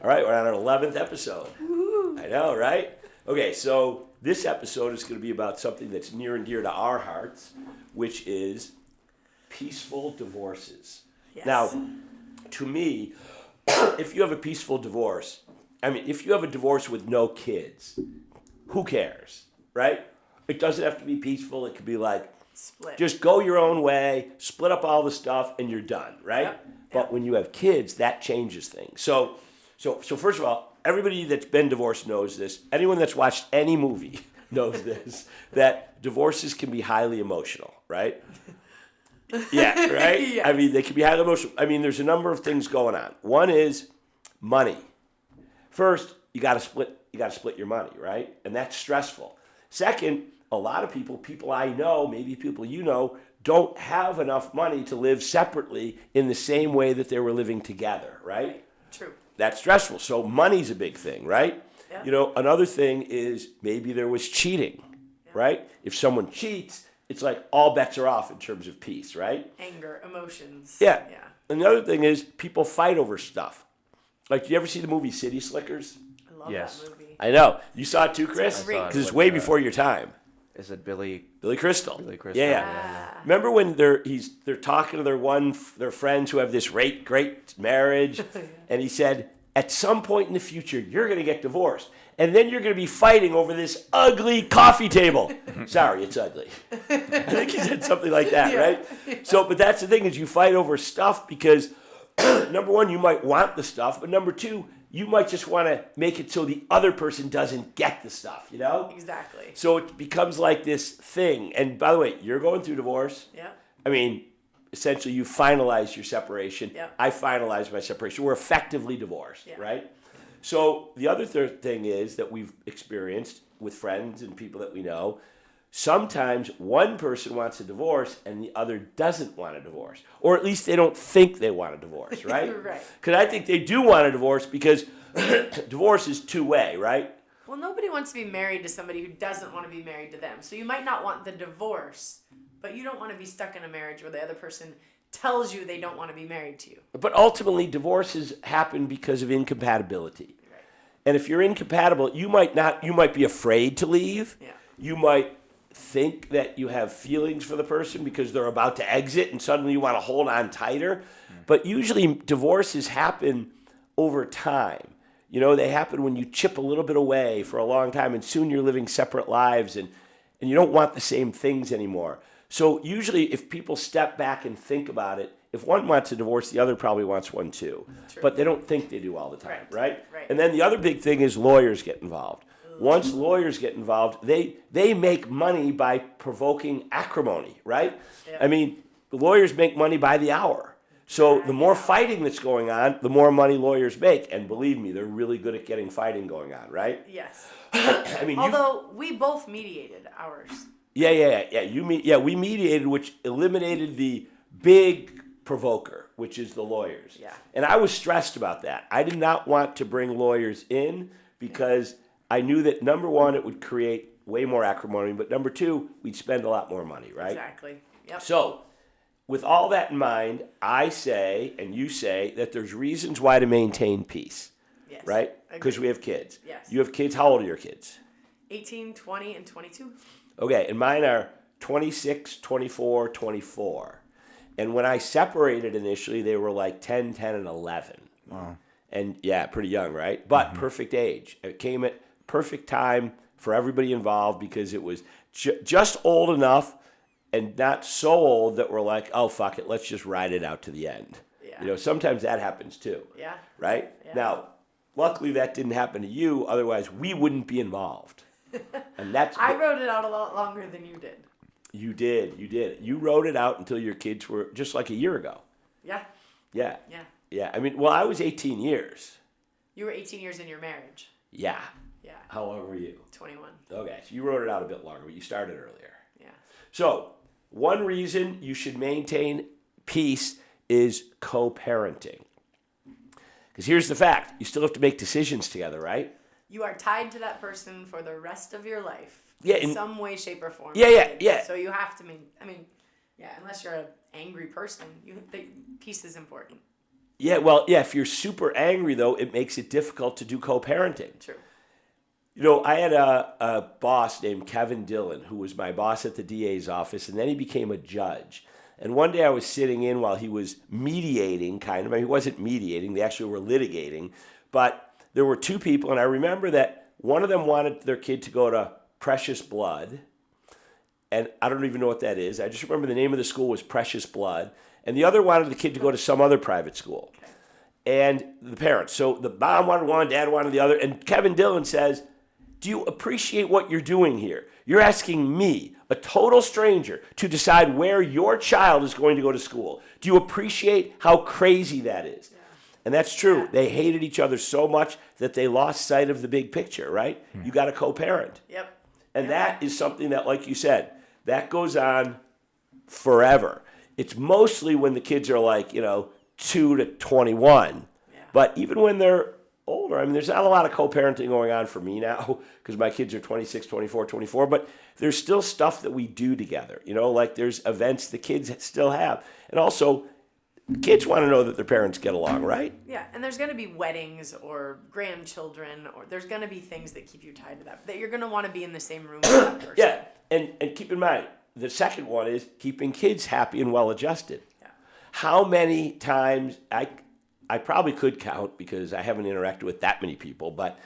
All right, we're on our 11th episode. Woo. I know, right? Okay, so this episode is going to be about something that's near and dear to our hearts, which is peaceful divorces. Yes. Now, to me, if you have a peaceful divorce, if you have a divorce with no kids, who cares, right? It doesn't have to be peaceful. It could be like, split. just go your own way, split up all the stuff, and you're done, right? Yep. But when you have kids, that changes things. So first of all, everybody that's been divorced knows this. Anyone that's watched any movie knows this, that divorces can be highly emotional, right? Yeah, right? Yes. They can be highly emotional. There's a number of things going on. One is money. First, you got to split your money, right? And that's stressful. Second, a lot of people I know, maybe people you know, don't have enough money to live separately in the same way that they were living together, right? True. That's stressful. So money's a big thing, right? Yeah. Another thing is maybe there was cheating, right? If someone cheats, it's like all bets are off in terms of peace, right? Anger, emotions. Yeah. Yeah. And the other thing is people fight over stuff. Like, do you ever see the movie City Slickers? I love Yes. that movie. I know. You saw it too, Chris? great. Because it's way before your time. Is it Billy Crystal. Billy Crystal? Yeah. Remember when they're talking to their friends who have this great marriage, and he said, at some point in the future, you're going to get divorced. And then you're going to be fighting over this ugly coffee table. Sorry, it's ugly. I think he said something like that, right? Yeah. So, but that's the thing is you fight over stuff because, number one, you might want the stuff, but number two, you might just want to make it so the other person doesn't get the stuff, you know? Exactly. So it becomes like this thing. And by the way, you're going through divorce. Yeah. Essentially, you finalize your separation. Yeah. I finalized my separation. We're effectively divorced, Yeah. right? So the other thing is that we've experienced with friends and people that we know, sometimes one person wants a divorce and the other doesn't want a divorce. Or at least they don't think they want a divorce, right? Right. Because I think they do want a divorce because divorce is two-way, right? Well, nobody wants to be married to somebody who doesn't want to be married to them. So you might not want the divorce, but you don't want to be stuck in a marriage where the other person tells you they don't want to be married to you. But ultimately, divorces happen because of incompatibility. Right. And if you're incompatible, you might be afraid to leave. Yeah. You might think that you have feelings for the person because they're about to exit and suddenly you want to hold on tighter. But usually divorces happen over time. They happen when you chip a little bit away for a long time and soon you're living separate lives and you don't want the same things anymore. So usually if people step back and think about it, if one wants a divorce, the other probably wants one too. True. But they don't think they do all the time, right? Right. And then the other big thing is lawyers get involved. Once lawyers get involved, they make money by provoking acrimony, right? Yeah. The lawyers make money by the hour. So the more fighting that's going on, the more money lawyers make. And believe me, they're really good at getting fighting going on, right? Yes. You, Although we both mediated ours. Yeah. We mediated, which eliminated the big provoker, which is the lawyers. Yeah. And I was stressed about that. I did not want to bring lawyers in because I knew that, number one, it would create way more acrimony, but number two, we'd spend a lot more money, right? Exactly. Yep. So, with all that in mind, I say, and you say, that there's reasons why to maintain peace, Yes. right? Because Agreed. we have kids. Yes. You have kids. How old are your kids? 18, 20, and 22. Okay, and mine are 26, 24, 24. And when I separated initially, they were like 10, 10, and 11. Wow. And yeah, pretty young, right? But perfect age. It came at perfect time for everybody involved because it was just old enough and not so old that we're like, oh, fuck it, let's just ride it out to the end. Yeah. Sometimes that happens too. Yeah. Right? Yeah. Now, luckily that didn't happen to you. Otherwise, we wouldn't be involved. And that's... I wrote it out a lot longer than you did. You did. You wrote it out until your kids were just like a year ago. Yeah. Yeah. Yeah. Yeah. I was 18 years. You were 18 years in your marriage. Yeah. Yeah. How long were you? 21. Okay, so you wrote it out a bit longer, but you started earlier. Yeah. So, one reason you should maintain peace is co-parenting. Because here's the fact. You still have to make decisions together, right? You are tied to that person for the rest of your life. Yeah, In and- some way, shape, or form. Yeah. So you have to unless you're an angry person, peace is important. Yeah, well, yeah, if you're super angry, though, it makes it difficult to do co-parenting. True. You know, I had a boss named Kevin Dillon, who was my boss at the DA's office, and then he became a judge. And one day I was sitting in while he was mediating, kind of. I mean, he wasn't mediating. They actually were litigating. But there were two people, and I remember that one of them wanted their kid to go to Precious Blood. And I don't even know what that is. I just remember the name of the school was Precious Blood. And the other wanted the kid to go to some other private school. And the parents. So the mom wanted one, dad wanted the other. And Kevin Dillon says, do you appreciate what you're doing here? You're asking me, a total stranger, to decide where your child is going to go to school. Do you appreciate how crazy that is? Yeah. And that's true. Yeah. They hated each other so much that they lost sight of the big picture, right? You got to co-parent. Yep. And that is something that, like you said, that goes on forever. It's mostly when the kids are like, 2 to 21. Yeah. But even when they're older, I mean, there's not a lot of co-parenting going on for me now because my kids are 26, 24, but there's still stuff that we do together. Like there's events the kids still have. And also, kids want to know that their parents get along, right? Yeah, and there's going to be weddings or grandchildren, or there's going to be things that keep you tied to that you're going to want to be in the same room with that person. Yeah, and keep in mind, the second one is keeping kids happy and well-adjusted. Yeah. How many times, I probably could count because I haven't interacted with that many people, but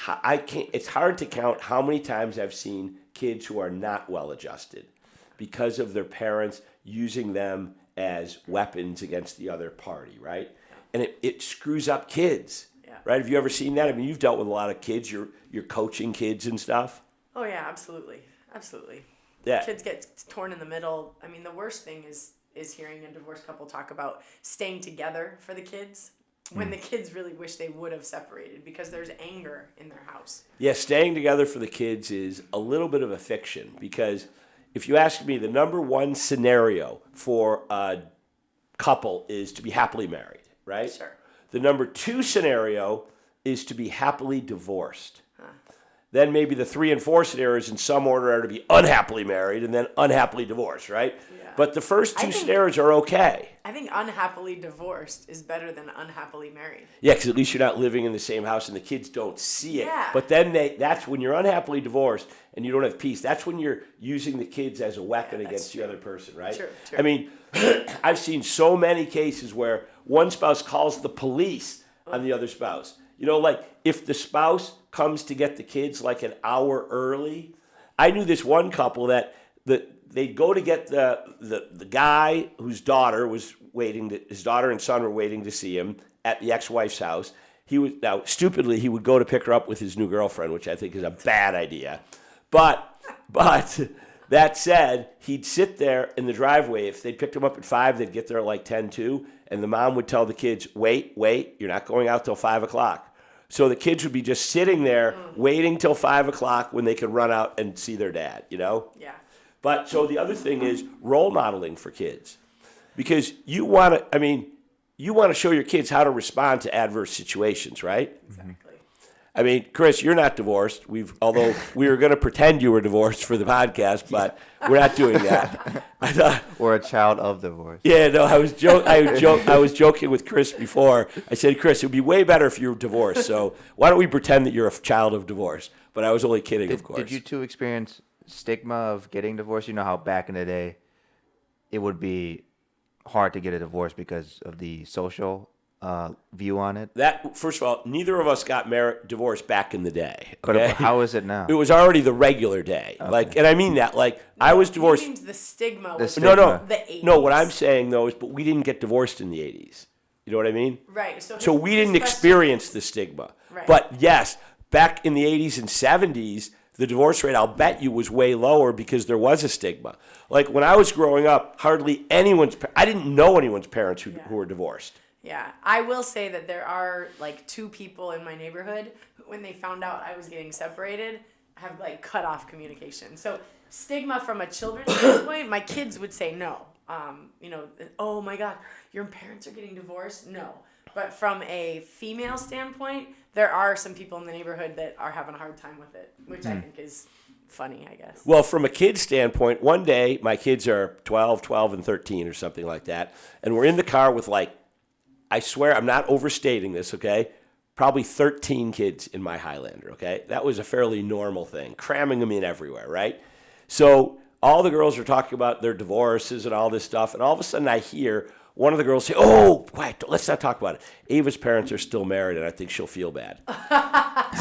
I can't. It's hard to count how many times I've seen kids who are not well-adjusted because of their parents using them as weapons against the other party, right? And it screws up kids, right? Have you ever seen that? I mean, you've dealt with a lot of kids. You're coaching kids and stuff. Oh yeah, absolutely. Yeah. Kids get torn in the middle. I mean, the worst thing is hearing a divorced couple talk about staying together for the kids when the kids really wish they would have separated because there's anger in their house. Yeah, staying together for the kids is a little bit of a fiction because if you ask me, the number one scenario for a couple is to be happily married, right? Sure. The number two scenario is to be happily divorced. Then maybe the 3 and 4 scenarios in some order are to be unhappily married and then unhappily divorced, right? Yeah. But the first two scenarios are okay. I think unhappily divorced is better than unhappily married. Yeah, because at least you're not living in the same house and the kids don't see it. Yeah. But then that's when you're unhappily divorced and you don't have peace. That's when you're using the kids as a weapon against the other person, right? True. I mean, I've seen so many cases where one spouse calls the police on the other spouse. Like if the spouse comes to get the kids like an hour early. I knew this one couple that they'd go to get the guy whose daughter was his daughter and son were waiting to see him at the ex-wife's house. Stupidly, he would go to pick her up with his new girlfriend, which I think is a bad idea. But that said, he'd sit there in the driveway. If they picked him up at 5, they'd get there at like 10:02, and the mom would tell the kids, wait, you're not going out till 5 o'clock. So the kids would be just sitting there waiting till 5 o'clock when they could run out and see their dad, Yeah. But so the other thing is role modeling for kids. Because you want to show your kids how to respond to adverse situations, right? Exactly. I mean, Chris, you're not divorced. Although we were going to pretend you were divorced for the podcast, but we're not doing that. I thought, or a child of divorce. Yeah, no, I was joking with Chris before. I said, Chris, it would be way better if you were divorced. So why don't we pretend that you're a child of divorce? But I was only kidding, of course. Did you two experience stigma of getting divorced? You know how back in the day, it would be hard to get a divorce because of the social view on it? That, first of all, neither of us got divorced back in the day. Okay? But how is it now? It was already the regular day. Okay. And I mean that. I was divorced. Means the stigma was No. The 80s. No, what I'm saying, though, is but we didn't get divorced in the 80s. You know what I mean? Right. So we didn't experience the stigma. Right. But yes, back in the 80s and 70s, the divorce rate, I'll bet you, was way lower because there was a stigma. Like when I was growing up, hardly I didn't know anyone's parents who were divorced. Yeah, I will say that there are 2 people in my neighborhood who, when they found out I was getting separated, have cut off communication. So stigma from a children's standpoint, my kids would say no. Oh my God, your parents are getting divorced? No. But from a female standpoint, there are some people in the neighborhood that are having a hard time with it, which I think is funny, I guess. Well, from a kid's standpoint, one day my kids are 12, and 13 or something like that, and we're in the car with I swear I'm not overstating this, okay? Probably 13 kids in my Highlander, okay? That was a fairly normal thing, cramming them in everywhere, right? So all the girls are talking about their divorces and all this stuff, and all of a sudden I hear one of the girls say, oh, quiet, let's not talk about it. Ava's parents are still married, and I think she'll feel bad.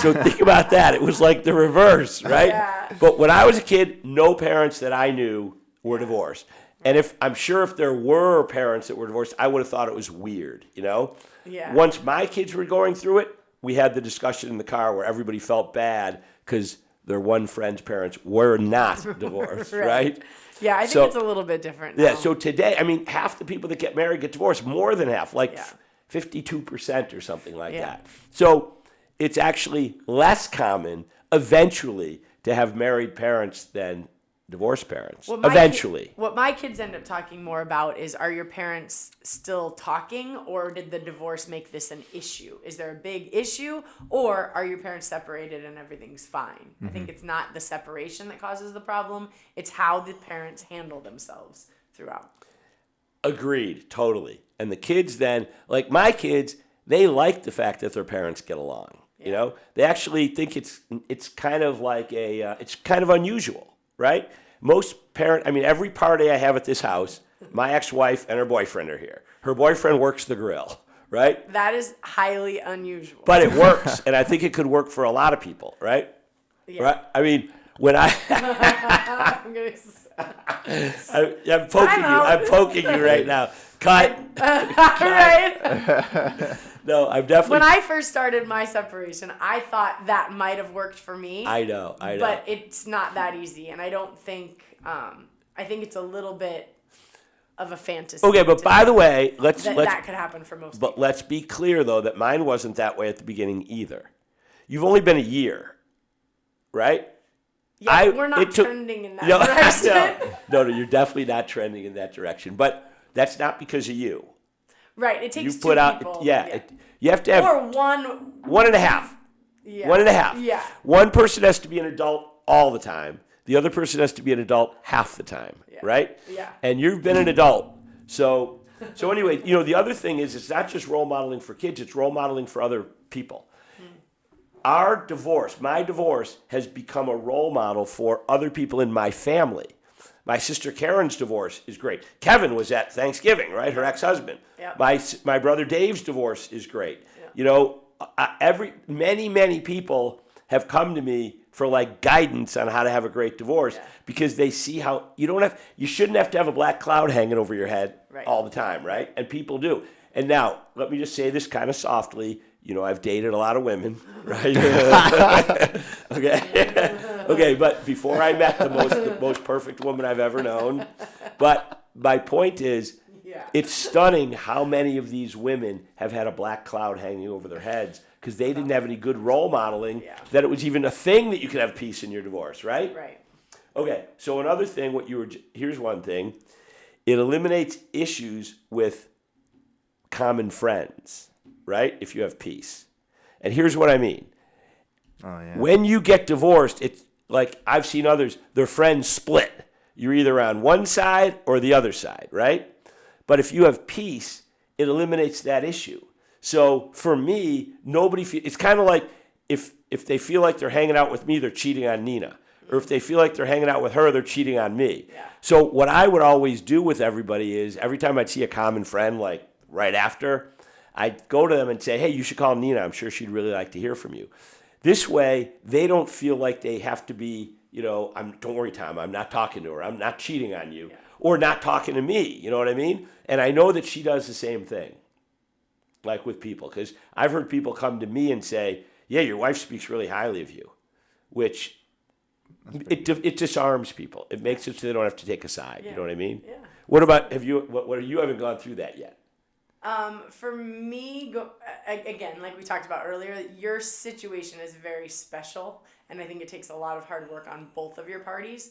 So think about that. It was like the reverse, right? Yeah. But when I was a kid, no parents that I knew were divorced. And I'm sure if there were parents that were divorced, I would have thought it was weird, you know? Yeah. Once my kids were going through it, we had the discussion in the car where everybody felt bad because their one friend's parents were not divorced, right? Yeah, I think So- it's a little bit different now. Yeah, so today, I mean, half the people that get married get divorced, more than half, like Yeah. 52% or something like Yeah. that. So it's actually less common eventually to have married parents than divorced parents. What my Eventually. what my kids end up talking more about is, are your parents still talking, or did the divorce make this an issue? Is there a big issue, or are your parents separated and everything's fine? I think it's not the separation that causes the problem. It's how the parents handle themselves throughout. Agreed, totally. And the kids then, like my kids, they like the fact that their parents get along. You know, they actually think it's kind of like it's kind of unusual, right? Most every party I have at this house, my ex-wife and her boyfriend are here. Her boyfriend works the grill, right? That is highly unusual. But it works, and I think it could work for a lot of people, right? Yeah. Right? I mean, when I'm poking you. I'm poking you right now. Cut. Right. No, I'm definitely. When I first started my separation, I thought that might have worked for me. I know. But it's not that easy, and I don't think. I think it's a little bit of a fantasy. Okay, but to by the think way, let's that could happen for most but people. let's be clear though that mine wasn't that way at the beginning either. You've only been a year, right? Yeah, we're not trending in that No, direction. no, you're definitely not trending in that direction. But that's not because of you. Right, it takes You two put out, people. you have to have or one. 1.5. Yeah. 1.5. Yeah. One person has to be an adult all the time. The other person has to be an adult half the time, right? Yeah. And you've been an adult. So anyway, the other thing is it's not just role modeling for kids, it's role modeling for other people. My divorce has become a role model for other people in my family. My sister Karen's divorce is great. Kevin was at Thanksgiving, right? Her ex-husband. Yeah. My brother Dave's divorce is great. Yeah. Many people have come to me for like guidance on how to have a great divorce because they see how you shouldn't have to have a black cloud hanging over your head all the time, right? And people do. And now, let me just say this kind of softly. I've dated a lot of women, right? Okay, but before I met the most perfect woman I've ever known. But my point is, it's stunning how many of these women have had a black cloud hanging over their heads because they didn't have any good role modeling that it was even a thing that you could have peace in your divorce, right? Right. Okay, so another thing, here's one thing. It eliminates issues with common friends, right? If you have peace. And here's what I mean. Oh, yeah. When you get divorced, it's like I've seen others, their friends split. You're either on one side or the other side, right? But if you have peace, it eliminates that issue. So for me, it's kind of like if they feel like they're hanging out with me, they're cheating on Nina. Or if they feel like they're hanging out with her, they're cheating on me. Yeah. So what I would always do with everybody is every time I'd see a common friend, like right after, I'd go to them and say, hey, you should call Nina. I'm sure she'd really like to hear from you. This way, they don't feel like they have to be, don't worry, Tom, I'm not talking to her. I'm not cheating on you. Or not talking to me, you know what I mean? And I know that she does the same thing, like with people. Because I've heard people come to me and say, yeah, your wife speaks really highly of you, which it disarms people. It makes it so they don't have to take a side, you know what I mean? Yeah. What about, you haven't gone through that yet? For me, again, like we talked about earlier, your situation is very special, and I think it takes a lot of hard work on both of your parties.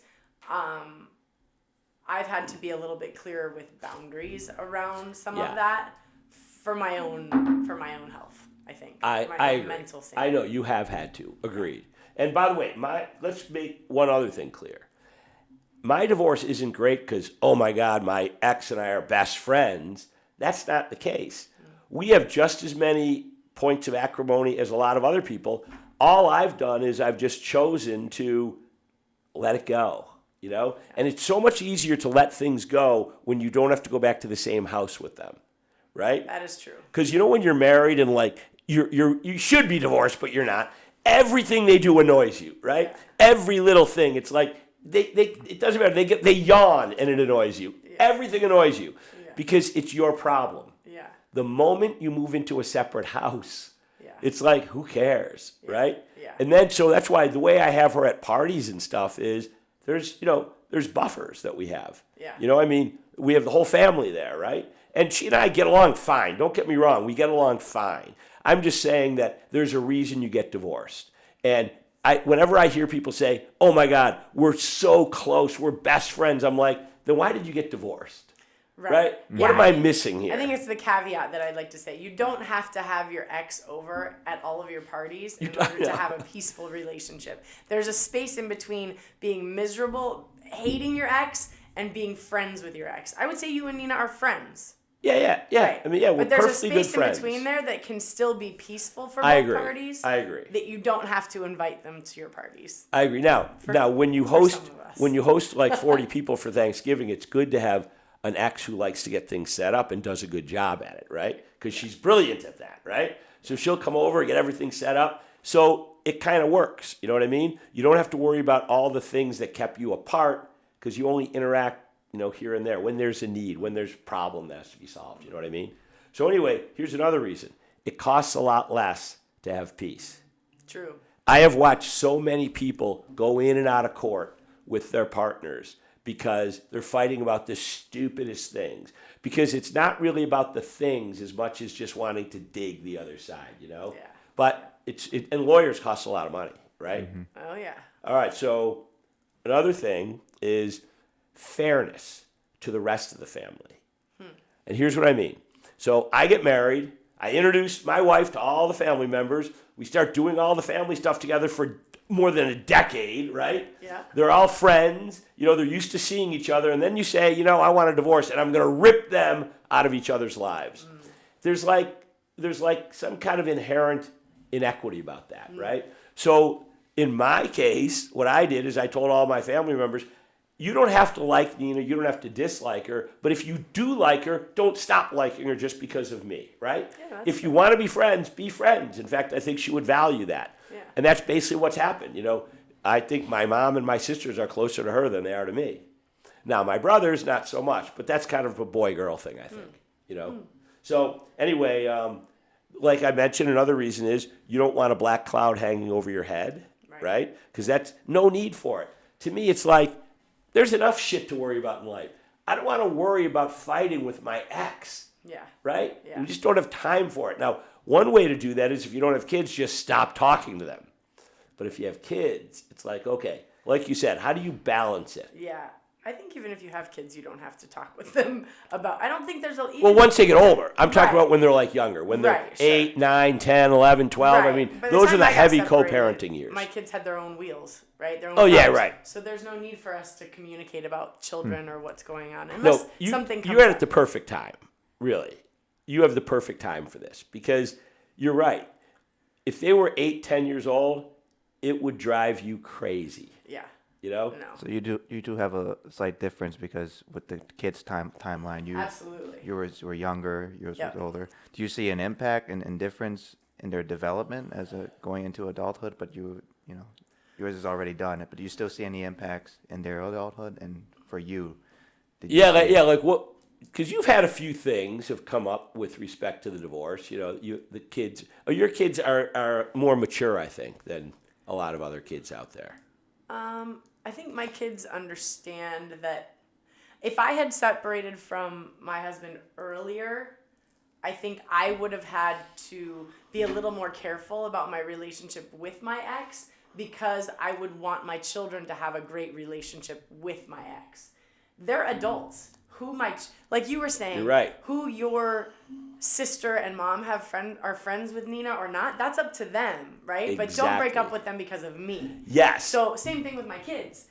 I've had to be a little bit clearer with boundaries around some of that for my own health, I think. I own agree. mental state. I know you have had to. Agreed. And by the way, let's make one other thing clear. My divorce isn't great because, oh my God, my ex and I are best friends. That's not the case. we have just as many points of acrimony as a lot of other people. All I've done is I've just chosen to let it go, you know? And it's so much easier to let things go when you don't have to go back to the same house with them, right? That is true. Because you know when you're married and like you should be divorced, but you're not. Everything they do annoys you, right? Yeah. Every little thing. It's like it doesn't matter. They yawn and it annoys you. Yeah. Everything annoys you Yeah. because it's your problem. Yeah. The moment you move into a separate house, Yeah. it's like, who cares, right? Yeah. And then, so that's why the way I have her at parties and stuff is there's buffers that we have. Yeah. You know, I mean, we have the whole family there, right? And she and I get along fine. Don't get me wrong. We get along fine. I'm just saying that there's a reason you get divorced. And whenever I hear people say, oh my God, we're so close, we're best friends, I'm like, then why did you get divorced? Right? What am I missing here? I think it's the caveat that I'd like to say. You don't have to have your ex over at all of your parties in order to have a peaceful relationship. There's a space in between being miserable, hating your ex, and being friends with your ex. I would say you and Nina are friends. Yeah. Right. I mean, yeah, we're but there's a perfectly good space in friends. between there that can still be peaceful for I both agree. parties. I agree. That you don't have to invite them to your parties. I agree. Now, when you some host of us. when you host like 40 people for Thanksgiving, it's good to have an ex who likes to get things set up and does a good job at it, right? Because she's brilliant at that, right? So she'll come over, get everything set up. So it kind of works. You know what I mean? You don't have to worry about all the things that kept you apart because you only interact, here and there when there's a need, when there's a problem that has to be solved. You know what I mean? So anyway, here's another reason. It costs a lot less to have peace. True. I have watched so many people go in and out of court with their partners because they're fighting about the stupidest things. Because it's not really about the things as much as just wanting to dig the other side, Yeah. But and lawyers cost a lot of money, right? Mm-hmm. Oh, yeah. All right, so another thing is fairness to the rest of the family. And here's what I mean. So I get married. I introduce my wife to all the family members. We start doing all the family stuff together for more than a decade, right? Yeah. They're all friends. They're used to seeing each other. And then you say, I want a divorce, and I'm going to rip them out of each other's lives. There's like some kind of inherent inequity about that, right? So in my case, what I did is I told all my family members, you don't have to like Nina, you don't have to dislike her, but if you do like her, don't stop liking her just because of me, right? Yeah, if you want to be friends, be friends. In fact, I think she would value that. Yeah. And that's basically what's happened. I think my mom and my sisters are closer to her than they are to me. Now, my brothers, not so much, but that's kind of a boy-girl thing, I think, So anyway, like I mentioned, another reason is you don't want a black cloud hanging over your head, right? Because that's no need for it. To me, it's like, there's enough shit to worry about in life. I don't want to worry about fighting with my ex, Yeah. right? Yeah. We just don't have time for it. Now, one way to do that is if you don't have kids, just stop talking to them. But if you have kids, it's like, okay, like you said, how do you balance it? Yeah. I think even if you have kids, you don't have to talk with them about. I don't think there's a. Well, once they get older. I'm talking Right. about when they're like younger, when they're Right, sure. 8, 9, 10, 11, 12. I Right. mean, By those are time the I got heavy separated, co-parenting years. My kids had their own wheels, right? Their own Oh, yeah, cars. right. So there's no need for us to communicate about children or what's going on No, unless something comes you're at up. the perfect time, really. You have the perfect time for this because you're right. If they were 8, 10 years old, it would drive you crazy, Yeah. No. So you do have a slight difference because with the kids' timeline, Absolutely. yours were younger, yours Yep. was older. Do you see an impact and difference in their development as going into adulthood? But yours is already done. But do you still see any impacts in their adulthood? And for you, did you see- Like what? Because you've had a few things have come up with respect to the divorce. The kids. Your kids are more mature, I think, than a lot of other kids out there. I think my kids understand that if I had separated from my husband earlier, I think I would have had to be a little more careful about my relationship with my ex because I would want my children to have a great relationship with my ex. They're adults. Like you were saying, You're right. who your sister and mom are friends with Nina or not, that's up to them, right? But don't break Exactly. up with them because of me. Yes. So same thing with my kids.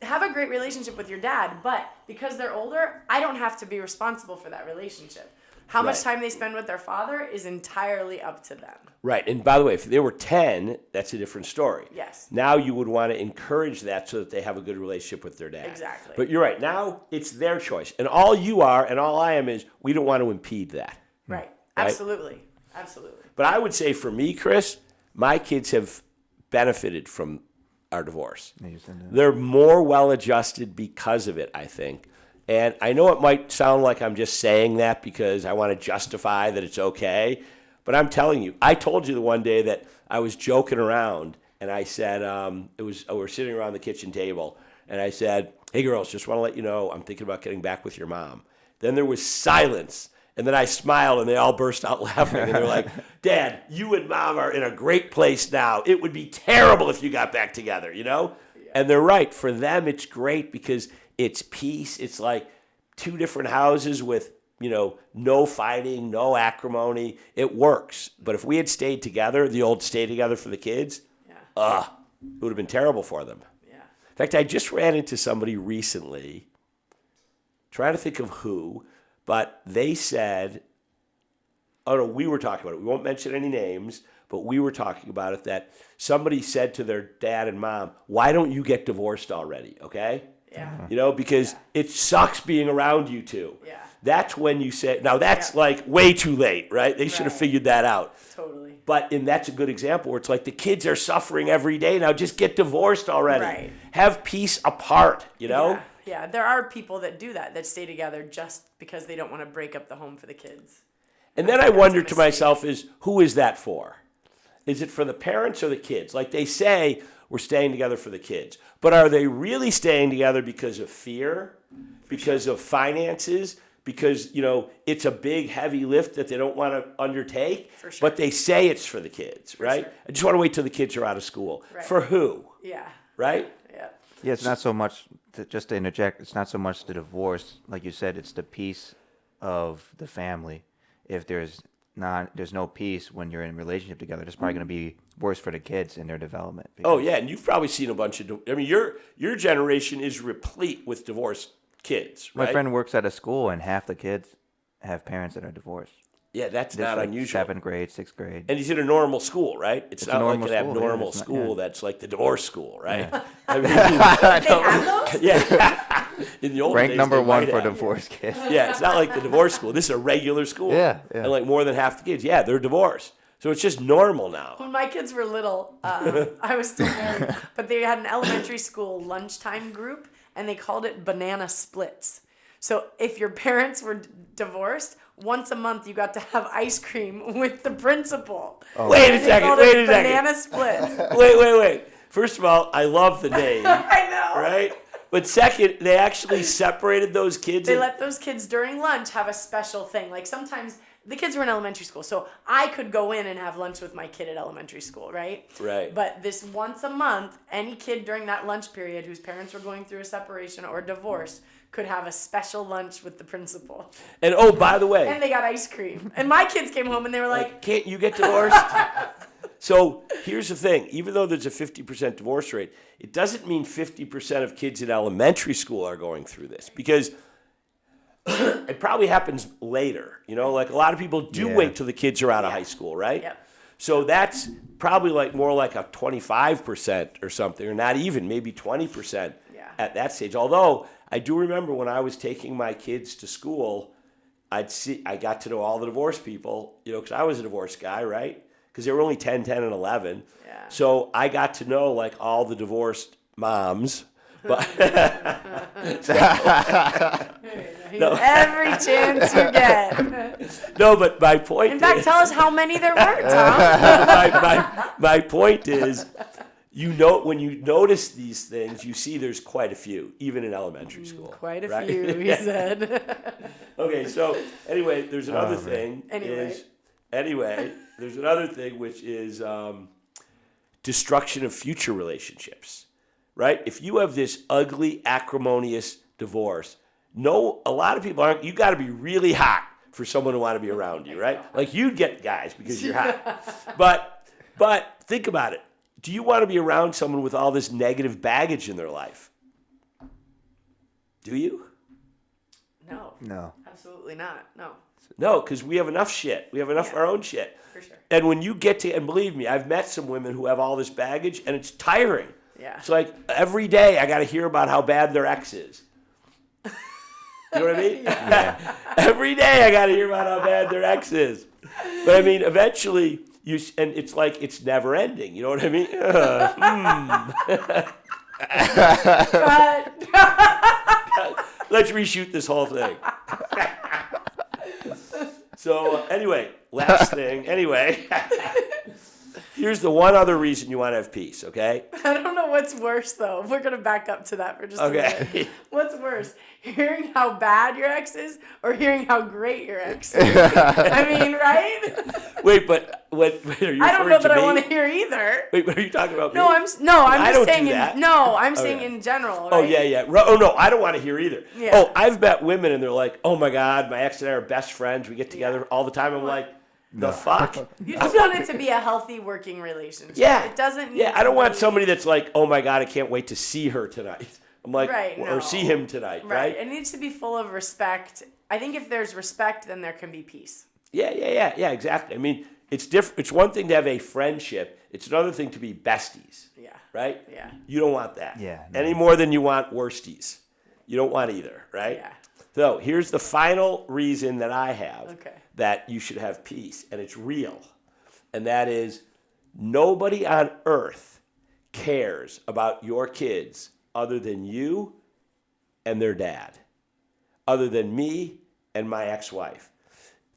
Have a great relationship with your dad, but because they're older, I don't have to be responsible for that relationship. How much Right. time they spend with their father is entirely up to them. Right. And by the way, if they were 10, that's a different story. Yes. Now you would want to encourage that so that they have a good relationship with their dad. Exactly. But you're right. Now it's their choice. And all you are and all I am is we don't want to impede that. Right. Absolutely. Absolutely. But I would say for me, Chris, my kids have benefited from our divorce. Yeah, you said that. They're more well-adjusted because of it, I think. And I know it might sound like I'm just saying that because I want to justify that it's okay. But I'm telling you, I told you the one day that I was joking around and I said, we're sitting around the kitchen table and I said, hey girls, just want to let you know I'm thinking about getting back with your mom. Then there was silence. And then I smiled and they all burst out laughing. And they're like, Dad, you and Mom are in a great place now. It would be terrible if you got back together, you know? Yeah. And they're right. For them, it's great because it's peace. It's like two different houses with, no fighting, no acrimony. It works. But if we had stayed together, the old stay together for the kids, it would have been terrible for them. Yeah. In fact, I just ran into somebody recently, trying to think of who, but they said, oh no, we were talking about it. We won't mention any names, but we were talking about it that somebody said to their dad and mom, why don't you get divorced already, okay? Yeah. Because it sucks being around you two. Yeah. That's when you say, now that's like way too late, right? They should have Right. figured that out. Totally. And that's a good example where it's like the kids are suffering every day now. Just get divorced already. Right. Have peace apart, Yeah, there are people that do that stay together just because they don't want to break up the home for the kids. And then I That's a wonder to mistake. myself who is that for? Is it for the parents or the kids? Like they say, we're staying together for the kids. But are they really staying together because of fear? Because of finances? Because, it's a big, heavy lift that they don't want to undertake? For sure. But they say it's for the kids, right? sure. I just want to wait till the kids are out of school. Right. For who? Yeah. Right? Yeah. Yeah, it's not so much, just to interject, it's not so much the divorce, like you said, it's the peace of the family. If there's no peace when you're in a relationship together, it's probably going to be worse for the kids in their development. Oh, yeah, and you've probably seen a bunch of, your generation is replete with divorced kids, right? My friend works at a school, and half the kids have parents that are divorced. Yeah, that's Just not like unusual. 7th grade, 6th grade. And he's in a normal school, right? It's a not like normal an school, yeah, abnormal it's not- school yeah. that's like the divorce school, right? Yeah. I mean, They have those? yeah. In the old Ranked days, number they one might for have. divorced kids. Yeah, it's not like the divorce school. This is a regular school. Yeah, yeah. And like more than half the kids, they're divorced. So it's just normal now. When my kids were little, I was still married, but they had an elementary school lunchtime group, and they called it banana splits. So if your parents were divorced, once a month you got to have ice cream with the principal. Oh. Wait a And they second, called wait it a second. Banana splits. Wait. First of all, I love the name, I know. right? But second, they actually separated those kids. They let those kids during lunch have a special thing. Like sometimes the kids were in elementary school, so I could go in and have lunch with my kid at elementary school, right? Right. But this once a month, any kid during that lunch period whose parents were going through a separation or divorce could have a special lunch with the principal. And oh, by the way, And they got ice cream. And my kids came home and they were like, can't you get divorced? So here's the thing. Even though there's a 50% divorce rate, it doesn't mean 50% of kids in elementary school are going through this because it probably happens later. Like a lot of people do Yeah. wait till the kids are out of Yeah. high school, right? Yep. So that's probably like more like a 25% or something, or not even, maybe 20% Yeah. at that stage. Although I do remember when I was taking my kids to school, I got to know all the divorced people, because I was a divorced guy, right? Because they were only 10, 10, and 11. Yeah. So I got to know like all the divorced moms. But every chance you get. no, but my point In fact, is, tell us how many there were, Tom. my point is, when you notice these things, you see there's quite a few, even in elementary school. Quite a right? few, he said. Okay, so anyway, there's another Oh, man. thing. There's another thing which is destruction of future relationships, right? If you have this ugly, acrimonious divorce, a lot of people aren't. You got to be really hot for someone to want to be around you, right? Like you'd get guys because you're hot, but think about it. Do you want to be around someone with all this negative baggage in their life? Do you? No, No. absolutely not. No. No, because we have enough shit. We have enough of our own shit. For sure. And when you get to, and believe me, I've met some women who have all this baggage, and it's tiring. Yeah. It's like every day I got to hear about how bad their ex is. You know what I mean? Yeah. Every day I got to hear about how bad their ex is. But I mean, eventually, and it's like it's never ending. You know what I mean? Let's reshoot this whole thing. So anyway, last thing. Anyway, here's the one other reason you want to have peace, okay? I don't know what's worse, though. We're going to back up to that for just a minute. What's worse, hearing how bad your ex is or hearing how great your ex is? I mean, right? Wait, but what are you I don't know referring to that I me? want to hear either. Wait, what are you talking about? No, me? I'm I just don't saying do that. I'm saying Okay. in general. Right? Oh, yeah. Oh, no, I don't want to hear either. Yeah. Oh, I've met women and they're like, oh, my God, my ex and I are best friends. We get together all the time. I'm like, the fuck? You just want it to be a healthy working relationship. Yeah. It doesn't need Yeah, I don't to want be- somebody that's like, oh, my God, I can't wait to see her tonight. I'm like, Right, or no. see him tonight, right? It needs to be full of respect. I think if there's respect, then there can be peace. Yeah, exactly. I mean, it's different. It's one thing to have a friendship. It's another thing to be besties. Yeah. Right? Yeah. You don't want that. Yeah, no. Any more than you want worsties. You don't want either, right? Yeah. So here's the final reason that I have Okay. that you should have peace, and it's real. And that is nobody on earth cares about your kids other than you and their dad, other than me and my ex-wife.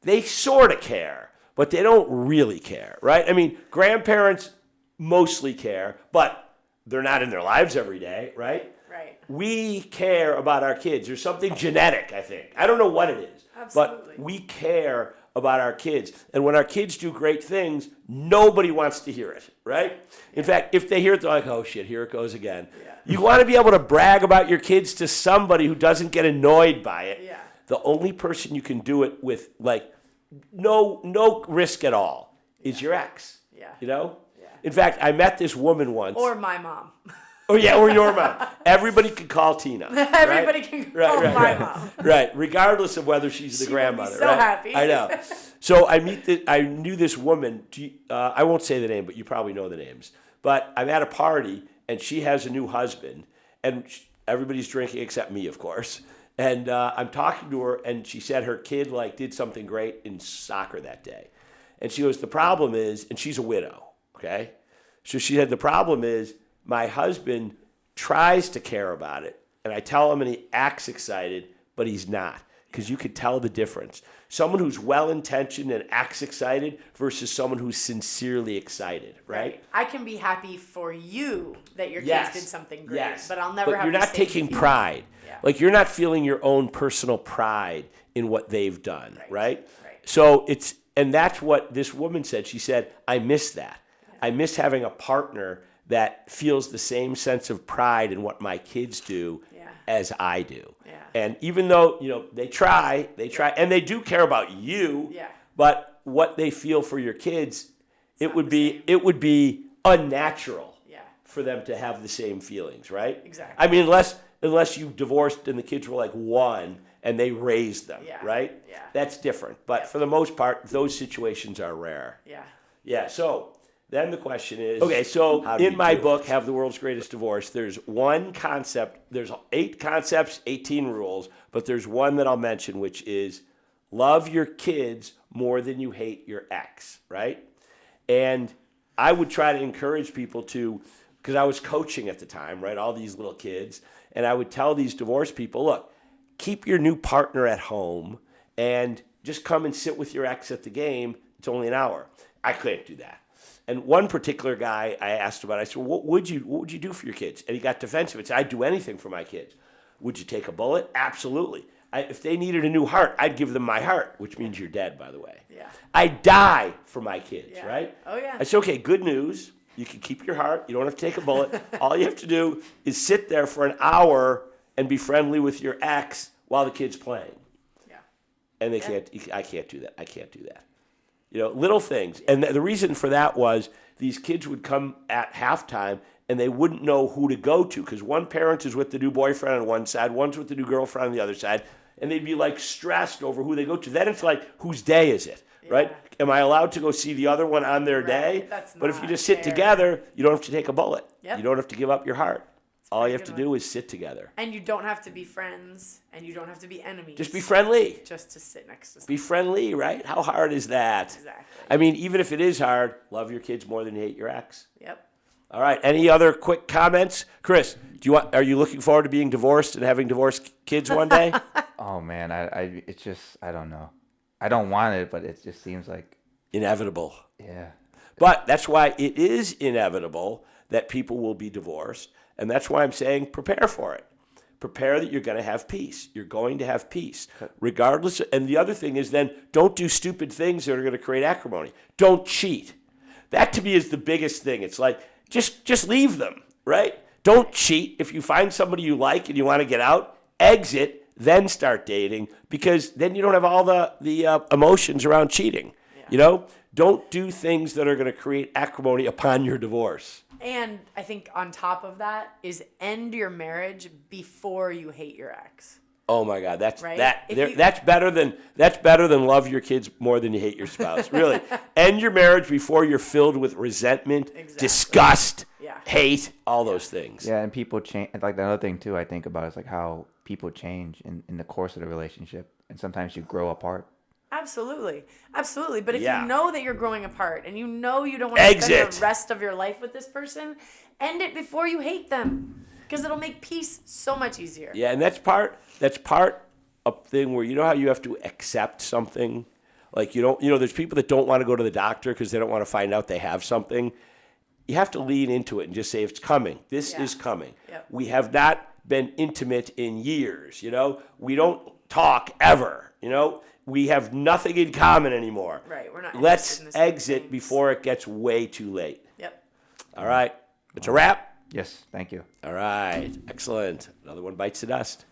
They sort of care, but they don't really care, right? I mean, grandparents mostly care, but they're not in their lives every day, right? Right. We care about our kids. There's something genetic, I think. I don't know what it is, Absolutely. but we care about our kids. And when our kids do great things, nobody wants to hear it, right? In fact, if they hear it, they're like, oh shit, here it goes again. Yeah. You want to be able to brag about your kids to somebody who doesn't get annoyed by it. Yeah. The only person you can do it with, like, no risk at all is your ex. Yeah. You know? Yeah. In fact, I met this woman once. Or my mom. Or your mom. Everybody can call Tina. Everybody can call my mom. Right, regardless of whether she's the She would be grandmother. so right? happy. I know. So I knew this woman. I won't say the name, but you probably know the names. But I'm at a party, and she has a new husband, and everybody's drinking except me, of course. And I'm talking to her, and she said her kid did something great in soccer that day. And she goes, the problem is, and she's a widow, okay? So she said, the problem is, my husband tries to care about it, and I tell him and he acts excited, but he's not, because you could tell the difference. Someone who's well-intentioned and acts excited versus someone who's sincerely excited, right? I can be happy for you that your Yes. kids did something great, Yes. but I'll never But have you're the not same taking feeling. pride. Yeah. Like you're not feeling your own personal pride in what they've done, right? Right. So and that's what this woman said. She said, I miss that. I miss having a partner that feels the same sense of pride in what my kids do Yeah. as I do. Yeah. And even though, they try, and they do care about you, Yeah. but what they feel for your kids, it would be unnatural Yeah. for them to have the same feelings, right? Exactly. I mean, unless you divorced and the kids were like one and they raised them, Yeah. right? Yeah. That's different. But for the most part, those situations are rare. Yeah. Yeah, so then the question is, okay, so in my book, Have the World's Greatest Divorce, there's one concept, there's 8 concepts, 18 rules, but there's one that I'll mention, which is love your kids more than you hate your ex, right? And I would try to encourage people to, because I was coaching at the time, right, all these little kids, and I would tell these divorced people, look, keep your new partner at home and just come and sit with your ex at the game. It's only an hour. I couldn't do that. And one particular guy I asked about, I said, what would you do for your kids? And he got defensive and said, I'd do anything for my kids. Would you take a bullet? Absolutely. If they needed a new heart, I'd give them my heart, which means you're dead, by the way. Yeah. I'd die for my kids, Yeah. right? Oh, yeah. I said, okay, good news. You can keep your heart. You don't have to take a bullet. All you have to do is sit there for an hour and be friendly with your ex while the kid's playing. Yeah. And I can't do that. I can't do that. Little things. And the reason for that was these kids would come at halftime and they wouldn't know who to go to because one parent is with the new boyfriend on one side, one's with the new girlfriend on the other side. and they'd be like stressed over who they go to. Then it's like, whose day is it, right? Yeah. Am I allowed to go see the other one on their day? That's But if you not just sit fair. together, you don't have to take a bullet. Yep. You don't have to give up your heart. All you have pretty to good do is sit together. And you don't have to be friends, and you don't have to be enemies. Just be friendly. Just to sit next to someone. Be friendly, right? How hard is that? Exactly. I mean, even if it is hard, love your kids more than you hate your ex. Yep. All right. Any other quick comments, Chris? Are you looking forward to being divorced and having divorced kids one day? Oh man, it's just I don't know. I don't want it, but it just seems like Inevitable. yeah. But that's why it is inevitable that people will be divorced, and that's why I'm saying prepare for it. Prepare that you're going to have peace. You're going to have peace, regardless. And the other thing is then don't do stupid things that are going to create acrimony. Don't cheat. That to me is the biggest thing. It's like just leave them, right? Don't cheat. If you find somebody you like and you want to get out, exit, then start dating, because then you don't have all the emotions around cheating. Yeah. You know, don't do things that are going to create acrimony upon your divorce. And I think on top of that is end your marriage before you hate your ex. Oh my God, that's Right? that's better than love your kids more than you hate your spouse. Really, end your marriage before you're filled with resentment, Exactly. disgust, Yeah. hate, all those things. Yeah, and people change. Like the other thing too, I think about is like how people change in the course of the relationship, and sometimes you grow apart. Absolutely. Absolutely. But if Yeah. you know that you're growing apart and you know you don't want to spend Exit. the rest of your life with this person, end it before you hate them. Because it'll make peace so much easier. Yeah, and that's part of thing where you know how you have to accept something. Like there's people that don't want to go to the doctor because they don't want to find out they have something. You have to lean into it and just say it's coming. This Yeah. is coming. Yep. We have not been intimate in years. We don't talk ever. We have nothing in common anymore. Right. We're not Let's interested in the same exit things. before it gets way too late. Yep. All right. It's a wrap. Yes, thank you. All right. Excellent. Another one bites the dust.